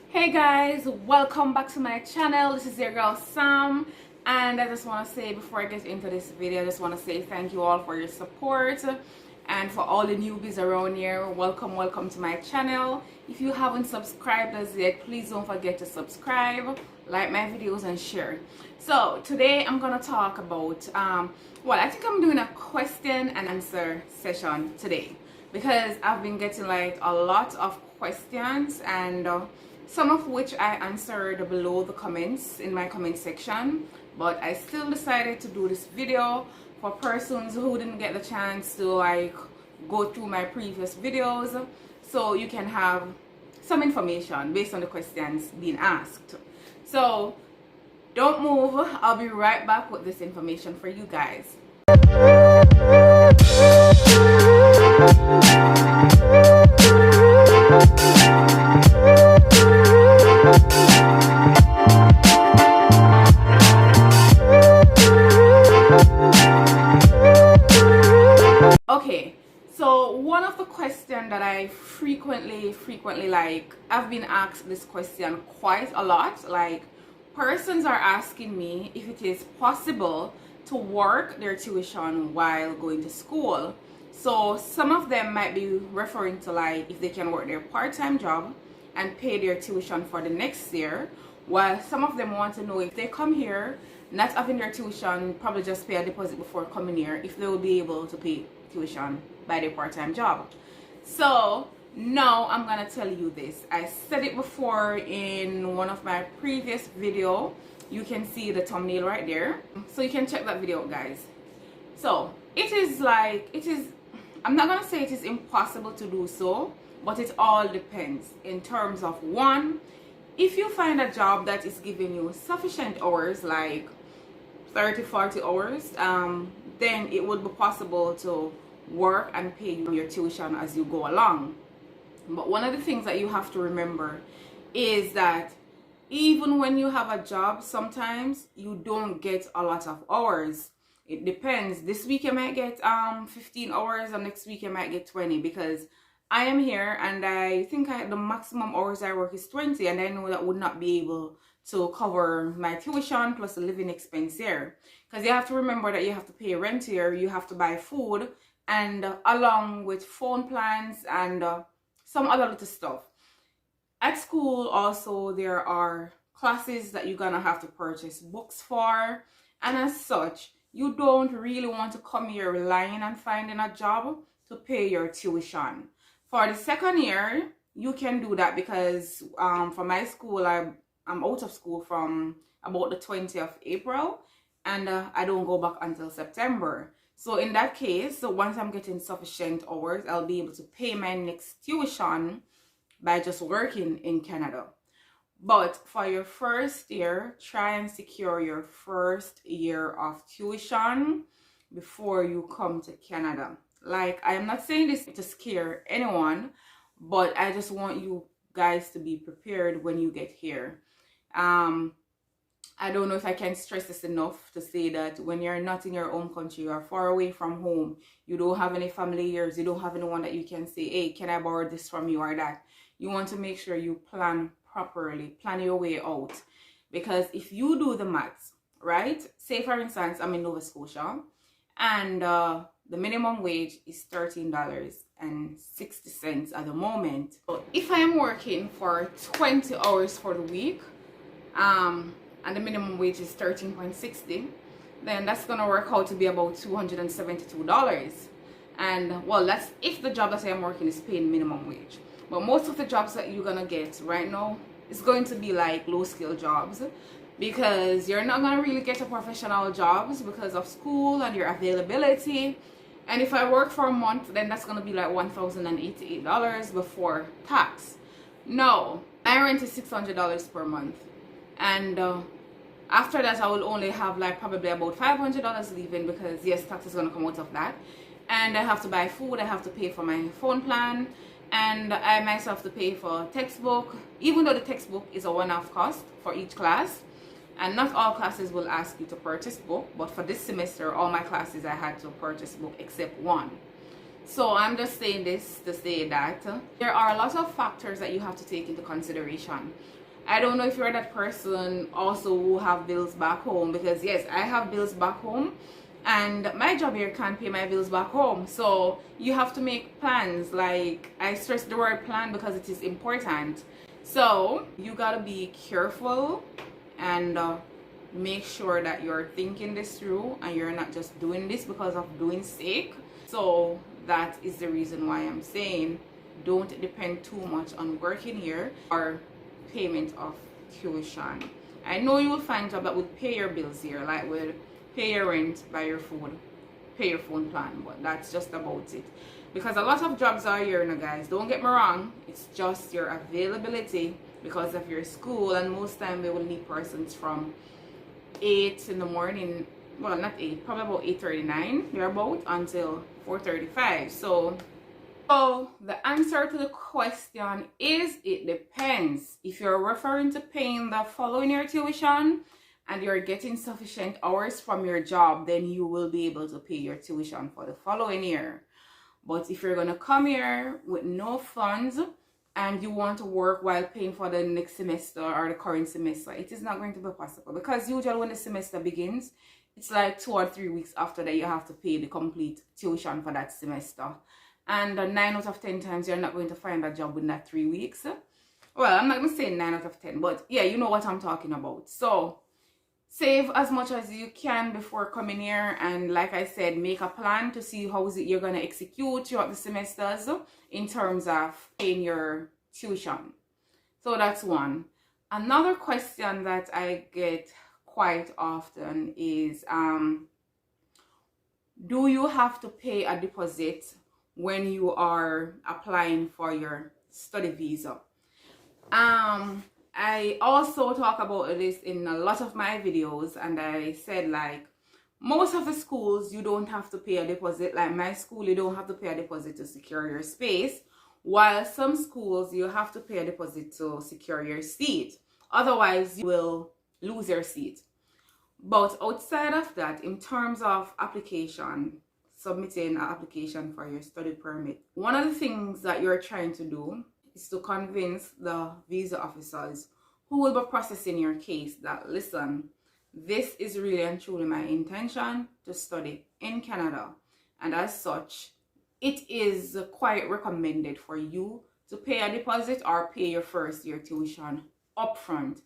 Hey guys, welcome back to my channel. This is your girl Sam, and I just want to say before I get into this video, I just want to say thank you all for your support, and for all the newbies around here, welcome to my channel. If you haven't subscribed as yet, please don't forget to subscribe, like my videos, and share. So today I'm gonna talk about I think I'm doing a question and answer session today because I've been getting like a lot of questions, and some of which I answered below the comments in my comment section, but I still decided to do this video for persons who didn't get the chance to like go through my previous videos, so you can have some information based on the questions being asked. So don't move, I'll be right back with this information for you guys. Okay, so one of the questions that I frequently like, I've been asked this question quite a lot. Like, persons are asking me if it is possible to work their tuition while going to school. So some of them might be referring to like if they can work their part-time job and pay their tuition for the next year, while some of them want to know if they come here not having their tuition, probably just pay a deposit before coming here, if they will be able to pay tuition by their part-time job. So now I'm gonna tell you this. I said it before in one of my previous video. You can see the thumbnail right there, so you can check that video out, guys. So I'm not gonna say it is impossible to do so, but it all depends in terms of, one, if you find a job that is giving you sufficient hours, like 30-40 hours, then it would be possible to work and pay your tuition as you go along. But one of the things that you have to remember is that even when you have a job, sometimes you don't get a lot of hours. It depends. This week you might get 15 hours, and next week you might get 20, because I am here and I think the maximum hours I work is 20, and I know that would not be able to cover my tuition plus the living expense here, because you have to remember that you have to pay rent here, you have to buy food, and along with phone plans and some other little stuff. At school also there are classes that you're gonna have to purchase books for, and as such you don't really want to come here relying on finding a job to pay your tuition. For the second year you can do that, because for my school I'm out of school from about the 20th of April, and I don't go back until September. So in that case, so once I'm getting sufficient hours, I'll be able to pay my next tuition by just working in Canada. But for your first year, try and secure your first year of tuition before you come to Canada. Like, I am not saying this to scare anyone, but I just want you guys to be prepared when you get here. I don't know if I can stress this enough to say that when you're not in your own country, you're far away from home, you don't have any family here, you don't have anyone that you can say, hey, can I borrow this from you or that? You want to make sure you plan properly, plan your way out. Because if you do the maths, right? Say for instance, I'm in Nova Scotia, and the minimum wage is $13.60 at the moment. So if I am working for 20 hours for the week, and the minimum wage is $13.60, then that's gonna work out to be about $272. And well, that's if the job that I am working is paying minimum wage. But most of the jobs that you're gonna get right now is going to be like low skill jobs, because you're not gonna really get a professional jobs because of school and your availability. And if I work for a month, then that's gonna be like $1,088 before tax. No, my rent is $600 per month, and after that I will only have like probably about $500 leaving, because yes, tax is gonna come out of that, and I have to buy food, I have to pay for my phone plan, and I myself have to pay for textbook, even though the textbook is a one-off cost for each class, and not all classes will ask you to purchase book, but for this semester all my classes I had to purchase book except one. So I'm just saying this to say that there are a lot of factors that you have to take into consideration. I don't know if you're that person also who have bills back home, because yes, I have bills back home and my job here can't pay my bills back home. So you have to make plans. Like, I stress the word plan because it is important. So you gotta be careful and make sure that you're thinking this through and you're not just doing this because of doing sake. So that is the reason why I'm saying don't depend too much on working here or payment of tuition. I know you will find a job that would pay your bills here, like would pay your rent, buy your food, pay your phone plan, but that's just about it. Because a lot of jobs are here now, guys. Don't get me wrong, it's just your availability because of your school, and most time they will need persons from 8 in the morning, well, not 8, probably about 8:39 thereabout until 4:35. So the answer to the question is it depends. If you're referring to paying the following year tuition and you're getting sufficient hours from your job, then you will be able to pay your tuition for the following year. But if you're going to come here with no funds and you want to work while paying for the next semester or the current semester, it is not going to be possible, because usually when the semester begins, it's like 2 or 3 weeks after that you have to pay the complete tuition for that semester. And 9 out of 10 times you're not going to find a job within that 3 weeks. Well, I'm not going to say 9 out of 10, but yeah, you know what I'm talking about. So save as much as you can before coming here, and like I said, make a plan to see how is it you're going to execute throughout the semesters in terms of paying your tuition. So that's one. Another question that I get quite often is do you have to pay a deposit when you are applying for your study visa? I also talk about this in a lot of my videos, and I said, like, most of the schools you don't have to pay a deposit. Like my school, you don't have to pay a deposit to secure your space, while some schools you have to pay a deposit to secure your seat. Otherwise you will lose your seat. But outside of that, in terms of application, submitting an application for your study permit, one of the things that you're trying to do is to convince the visa officers who will be processing your case that, listen, this is really and truly my intention to study in Canada, and as such it is quite recommended for you to pay a deposit or pay your first year tuition upfront.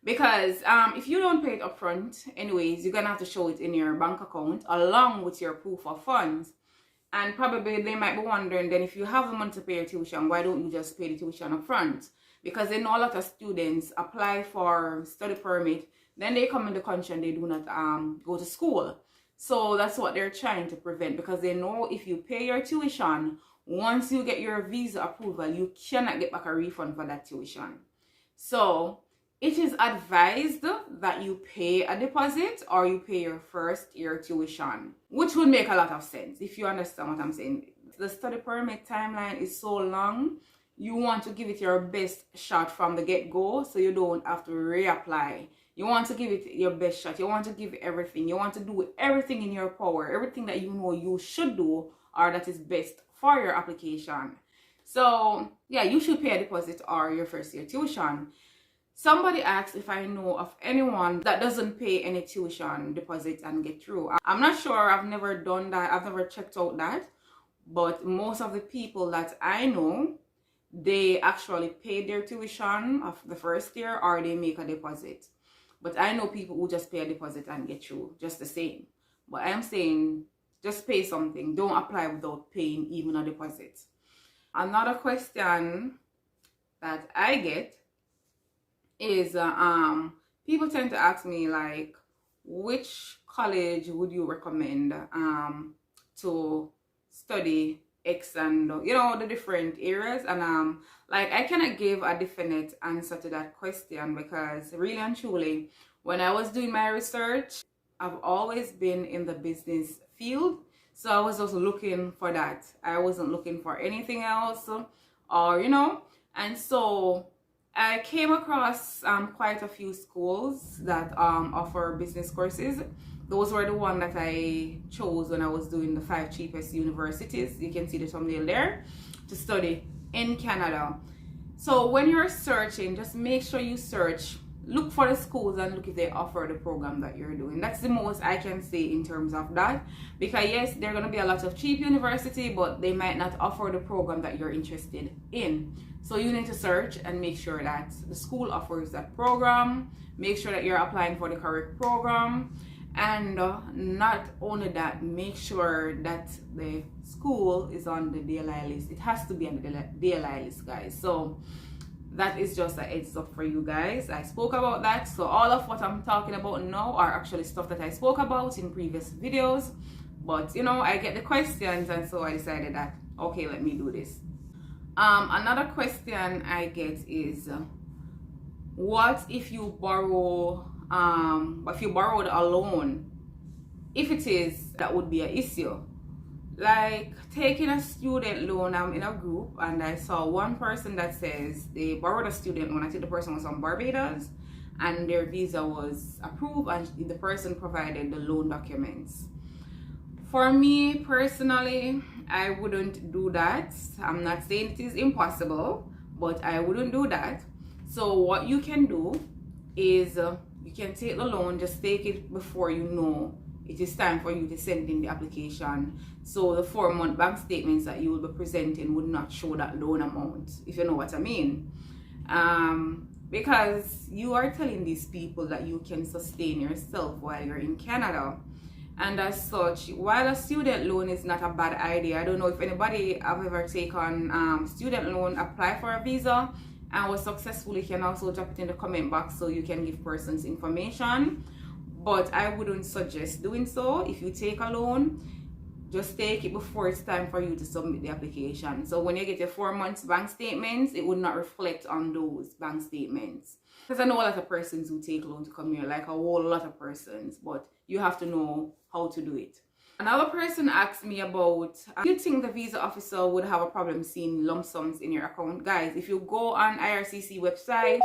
Because if you don't pay it upfront anyways, you're gonna have to show it in your bank account along with your proof of funds. And probably they might be wondering, then if you have the money to pay your tuition, why don't you just pay the tuition up front? Because they know a lot of students apply for study permit, then they come in the country and they do not go to school. So that's what they're trying to prevent, because they know if you pay your tuition, once you get your visa approval, you cannot get back a refund for that tuition. So it is advised that you pay a deposit or you pay your first year tuition, which would make a lot of sense if you understand what I'm saying. The study permit timeline is so long, you want to give it your best shot from the get-go so you don't have to reapply. You want to give it your best shot. You want to give everything. You want to do everything in your power, everything that you know you should do or that is best for your application. So yeah, you should pay a deposit or your first year tuition. Somebody asked if I know of anyone that doesn't pay any tuition deposit and get through. I'm not sure. I've never done that. I've never checked out that. But most of the people that I know, they actually pay their tuition of the first year or they make a deposit. But I know people who just pay a deposit and get through just the same. But I'm saying just pay something. Don't apply without paying even a deposit. Another question that I get is people tend to ask me, like, which college would you recommend to study X and the different areas, and like I cannot give a definite answer to that question, because really and truly when I was doing my research, I've always been in the business field, so I was just looking for that. I wasn't looking for anything else, or and so I came across quite a few schools that offer business courses. Those were the one that I chose when I was doing the 5 cheapest universities. You can see the thumbnail there, to study in Canada. So when you're searching, just make sure you search, look for the schools and look if they offer the program that you're doing. That's the most I can say in terms of that, because yes, there are going to be a lot of cheap university, but they might not offer the program that you're interested in. So you need to search and make sure that the school offers that program, make sure that you're applying for the correct program, and not only that, make sure that the school is on the DLI list. It has to be on the DLI list, guys. So that is just a heads up for you guys. I spoke about that. So all of what I'm talking about now are actually stuff that I spoke about in previous videos. But you know, I get the questions, and so I decided that, okay, let me do this. Another question I get is, what if you borrow, if you borrowed a loan? If it is, that would be an issue. Like taking a student loan, I'm in a group and I saw one person that says they borrowed a student loan. I think the person was from Barbados and their visa was approved and the person provided the loan documents. For me personally, I wouldn't do that. I'm not saying it is impossible, but I wouldn't do that. So what you can do is you can take the loan, just take it before you know it is time for you to send in the application. So the 4-month bank statements that you will be presenting would not show that loan amount, if you know what I mean. Because you are telling these people that you can sustain yourself while you're in Canada. And as such, while a student loan is not a bad idea, I don't know if anybody have ever taken student loan, apply for a visa and was successful. You can also drop it in the comment box so you can give persons information. But I wouldn't suggest doing so. If you take a loan, just take it before it's time for you to submit the application. So when you get your 4 months bank statements, it would not reflect on those bank statements. Because I know a lot of persons who take loan to come here, like a whole lot of persons, but you have to know how to do it. Another person asked me about, do you think the visa officer would have a problem seeing lump sums in your account? Guys, if you go on IRCC website,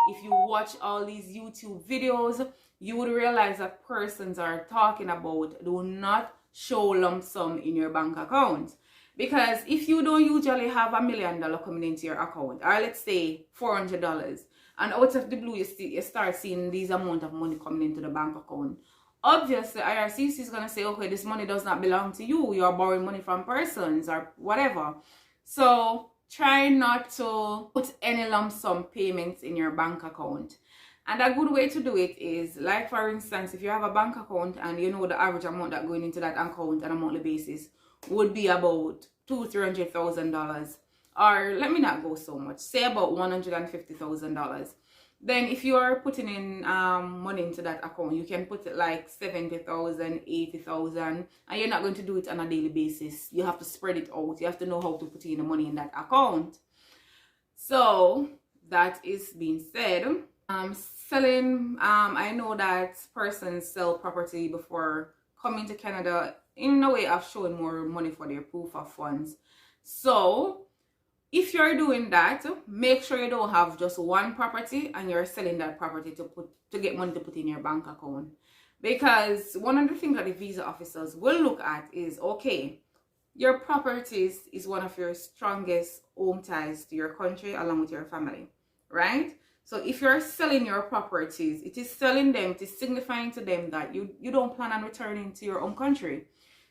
if you watch all these YouTube videos, you would realize that persons are talking about do not show lump sum in your bank account. Because if you don't usually have $1 million coming into your account, or let's say $400, and out of the blue you start seeing these amount of money coming into the bank account, obviously IRCC is going to say, okay, this money does not belong to you. You are borrowing money from persons or whatever. So try not to put any lump sum payments in your bank account. And a good way to do it is, like for instance, if you have a bank account and you know the average amount that going into that account on a monthly basis would be about $200,000-$300,000, or let me not go so much, say about $150,000. Then if you are putting in money into that account, you can put it like $70,000, $80,000, and you're not going to do it on a daily basis. You have to spread it out. You have to know how to put in the money in that account. So that is being said. Selling, I know that persons sell property before coming to Canada in a way of showing more money for their proof of funds. So if you're doing that, make sure you don't have just one property and you're selling that property to get money to put in your bank account. Because one of the things that the visa officers will look at is, okay, your properties is one of your strongest home ties to your country along with your family, right? So if you're selling your properties, it is selling them, it is signifying to them that you don't plan on returning to your own country.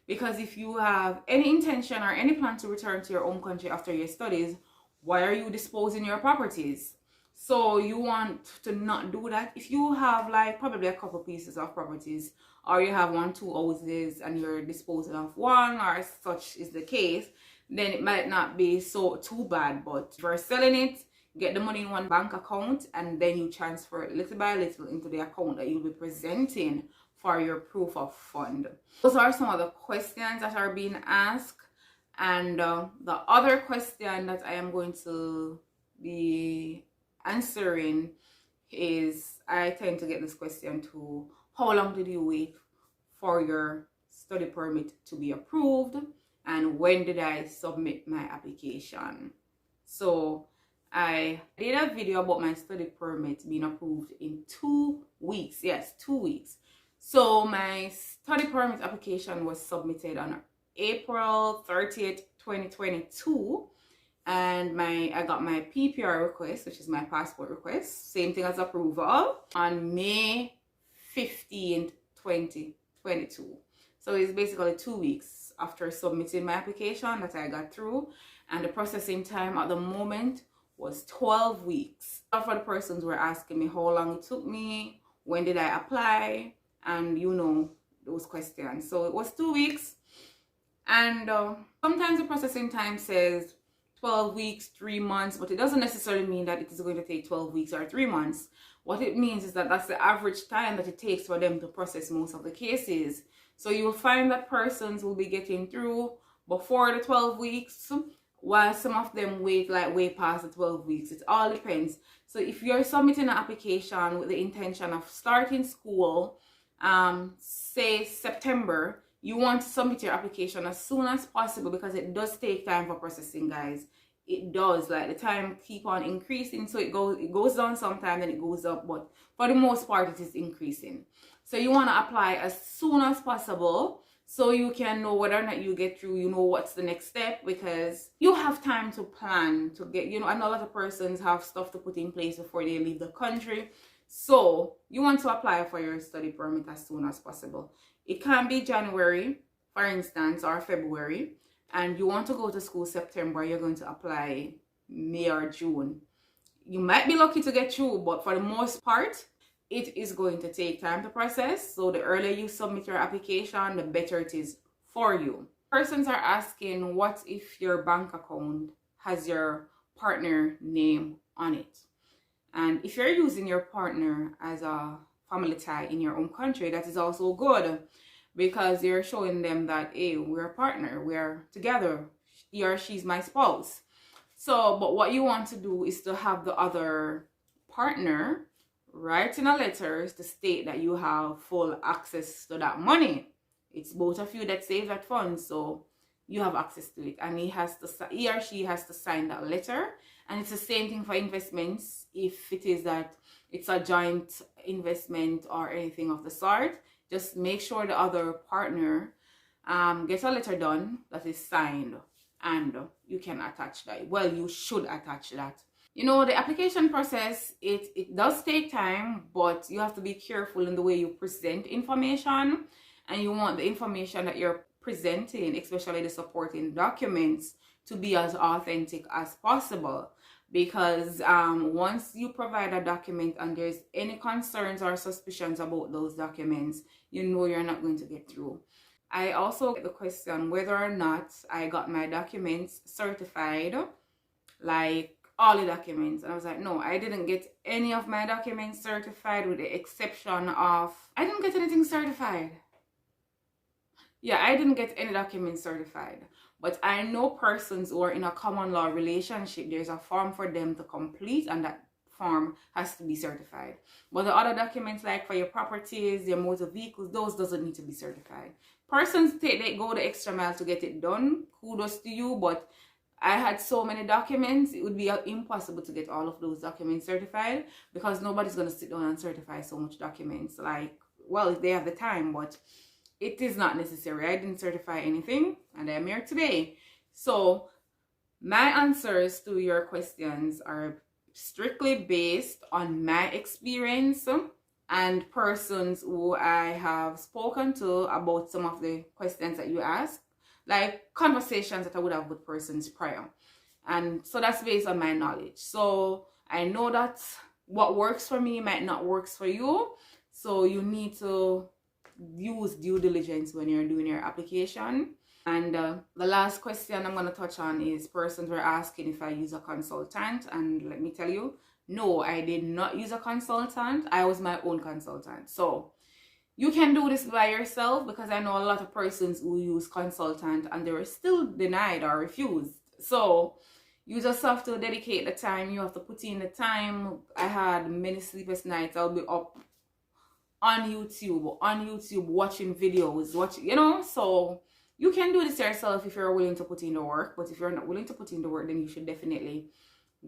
Because if you have any intention or any plan to return to your own country after your studies, why are you disposing your properties? So you want to not do that. If you have like probably a couple pieces of properties, or you have 1-2 houses and you're disposing of one, or such is the case, then it might not be so too bad. But if you're selling it, get the money in one bank account and then you transfer it little by little into the account that you'll be presenting for your proof of fund. Those are some of the questions that are being asked. And the other question that I am going to be answering is, I tend to get this question too: how long did you wait for your study permit to be approved, and when did I submit my application? So I did a video about my study permit being approved in 2 weeks. Yes, 2 weeks. So my study permit application was submitted on April 30th, 2022. And I got my PPR request, which is my passport request, same thing as approval, on May 15th, 2022. So it's basically 2 weeks after submitting my application that I got through, and the processing time at the moment was 12 weeks. For the persons who were asking me how long it took me, when did I apply, and you know, those questions. So it was 2 weeks, and sometimes the processing time says 12 weeks, 3 months, but it doesn't necessarily mean that it is going to take 12 weeks or 3 months. What it means is that that's the average time that it takes for them to process most of the cases. So you will find that persons will be getting through before the 12 weeks, while some of them wait way past the 12 weeks. It all depends. So if you're submitting an application with the intention of starting school, say September, you want to submit your application as soon as possible, because it does take time for processing, guys. It does. Like, the time keep on increasing, so it goes down sometime, then it goes up, but for the most part it is increasing. So you want to apply as soon as possible so you can know whether or not you get through, you know what's the next step, because you have time to plan to get, you know, I know a lot of persons have stuff to put in place before they leave the country. So you want to apply for your study permit as soon as possible. It can be January, for instance, or February, and you want to go to school September, you're going to apply May or June. You might be lucky to get through, but for the most part, it is going to take time to process. So the earlier you submit your application, the better it is for you. Persons are asking, what if your bank account has your partner name on it? And if you're using your partner as a family tie in your own country, that is also good, because you're showing them that, hey, we're a partner, we're together, he or she's my spouse. So, but what you want to do is to have the other partner write in a letter to state that you have full access to that money. It's both of you that save that fund, so you have access to it, and he or she has to sign that letter. And it's the same thing for investments. If it is that it's a joint investment or anything of the sort, just make sure the other partner gets a letter done that is signed, and you can attach that. Well, you should attach that. You know, the application process, it does take time, but you have to be careful in the way you present information, and you want the information that you're presenting, especially the supporting documents, to be as authentic as possible. Because once you provide a document and there's any concerns or suspicions about those documents, you know you're not going to get through. I also get the question whether or not I got my documents certified, like all the documents. And I was like, no, I didn't get any of my documents certified, with the exception of, I didn't get anything certified. Yeah, I didn't get any documents certified. But I know persons who are in a common law relationship, there's a form for them to complete, and that form has to be certified. But the other documents, like for your properties, your motor vehicles, those doesn't need to be certified. Persons they go the extra mile to get it done. Kudos to you, but I had so many documents, it would be impossible to get all of those documents certified, because nobody's going to sit down and certify so much documents. Like, well, if they have the time, but it is not necessary. I didn't certify anything, and I'm here today. So my answers to your questions are strictly based on my experience and persons who I have spoken to about some of the questions that you asked, like conversations that I would have with persons prior. And so that's based on my knowledge. So I know that what works for me might not work for you. So you need to use due diligence when you're doing your application. And the last question I'm going to touch on is persons were asking if I use a consultant. And let me tell you, no, I did not use a consultant. I was my own consultant. So you can do this by yourself, because I know a lot of persons who use consultant and they were still denied or refused. So you just have to dedicate the time. You have to put in the time. I had many sleepless nights. I'll be up on YouTube watching videos, you know. So you can do this yourself if you're willing to put in the work. But if you're not willing to put in the work, then you should definitely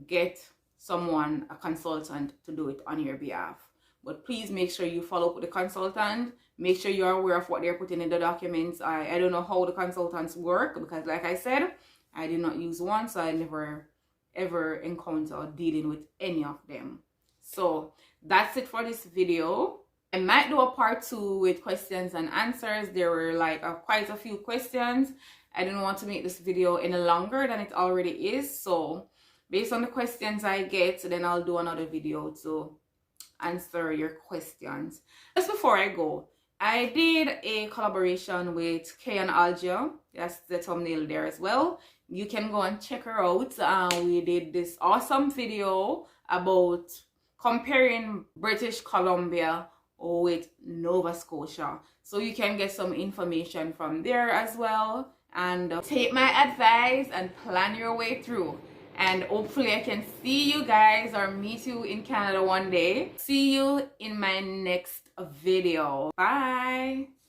get someone, a consultant, to do it on your behalf. But please make sure you follow up with the consultant. Make sure you're aware of what they're putting in the documents. I don't know how the consultants work, because like I said, I did not use one, so I never ever encountered dealing with any of them. So that's it for this video. I might do a part 2 with questions and answers. There were like quite a few questions. I didn't want to make this video any longer than it already is. So based on the questions I get, then I'll do another video to answer your questions. Just before I go, I did a collaboration with Kay and Algia. That's the thumbnail there as well. You can go and check her out. We did this awesome video about comparing British Columbia with Nova Scotia. So you can get some information from there as well. And take my advice and plan your way through. And hopefully I can see you guys or meet you in Canada one day. See you in my next video. Bye.